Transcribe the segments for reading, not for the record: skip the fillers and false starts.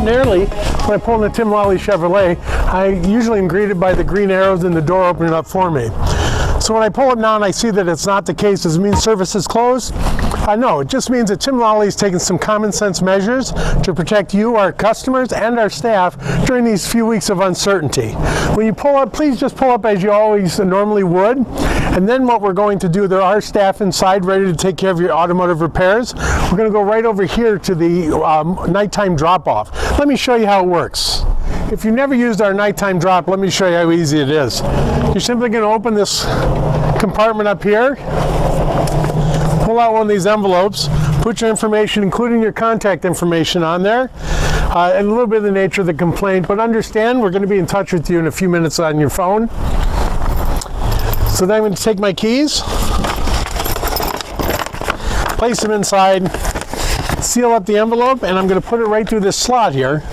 ordinarily, when I pull in a Tim Lally Chevrolet, I usually am greeted by the green arrows and the door opening up for me. So when I pull up now and I see that it's not the case, does it mean service is closed? No, it just means that Tim Lally is taking some common sense measures to protect you, our customers, and our staff during these few weeks of uncertainty. When you pull up, please just pull up as you always normally would. And then what we're going to do, there are staff inside ready to take care of your automotive repairs. We're going to go right over here to the nighttime drop-off. Let me show you how it works. If you've never used our nighttime drop, let me show you how easy it is. You're simply going to open this compartment up here, pull out one of these envelopes, put your information, including your contact information on there, and a little bit of the nature of the complaint, but understand we're going to be in touch with you in a few minutes on your phone. So then I'm going to take my keys, place them inside, seal up the envelope, and I'm going to put it right through this slot here.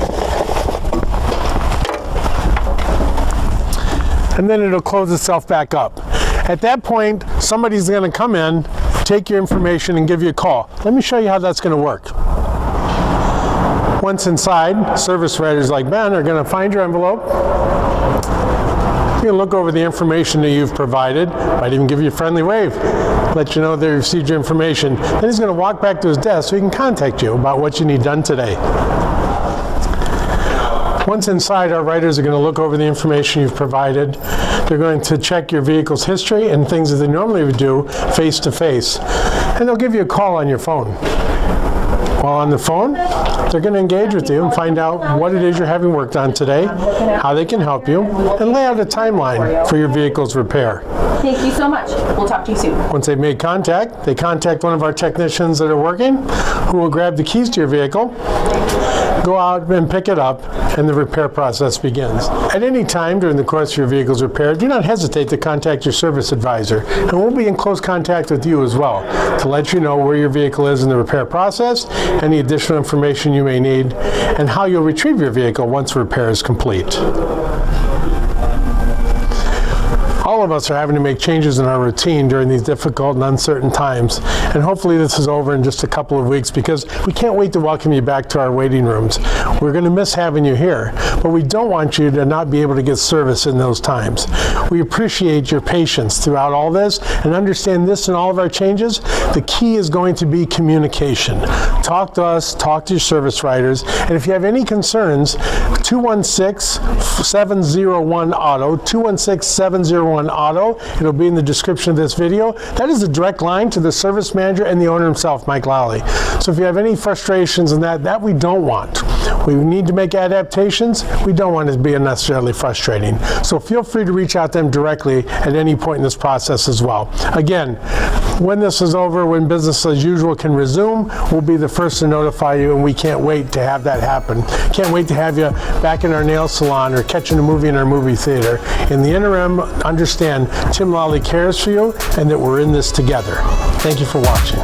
And then it'll close itself back up. At that point, somebody's going to come in, take your information, and give you a call. Let me show you how that's going to work. Once inside, service writers like Ben are going to find your envelope. You can look over the information that you've provided, might even give you a friendly wave, let you know they received your information. Then he's going to walk back to his desk so he can contact you about what you need done today. Once inside, our writers are going to look over the information you've provided. They're going to check your vehicle's history and things that they normally would do face to face. And they'll give you a call on your phone. While on the phone, they're going to engage with you and find out what it is you're having worked on today, how they can help you, and lay out a timeline for your vehicle's repair. Thank you so much. We'll talk to you soon. Once they've made contact, they contact one of our technicians that are working, who will grab the keys to your vehicle, go out and pick it up, and the repair process begins. At any time during the course of your vehicle's repair, do not hesitate to contact your service advisor, and we'll be in close contact with you as well to let you know where your vehicle is in the repair process, any additional information you may need, and how you'll retrieve your vehicle once repair is complete. All of us are having to make changes in our routine during these difficult and uncertain times, and hopefully this is over in just a couple of weeks, because we can't wait to welcome you back to our waiting rooms. We're going to miss having you here, but we don't want you to not be able to get service in those times. We appreciate your patience throughout all this, and understand this and all of our changes. The key is going to be communication. Talk to us, talk to your service writers, and if you have any concerns, 216-701-AUTO, 216-701-AUTO. It'll be in the description of this video. That is a direct line to the service manager and the owner himself, Mike Lally. So if you have any frustrations in that we don't want. We need to make adaptations. We don't want it to be unnecessarily frustrating. So feel free to reach out to them directly at any point in this process as well. Again, when this is over, when business as usual can resume, we'll be the first to notify you, and we can't wait to have that happen. Can't wait to have you back in our nail salon or catching a movie in our movie theater. In the interim, understand Tim Lally cares for you and that we're in this together. Thank you for watching.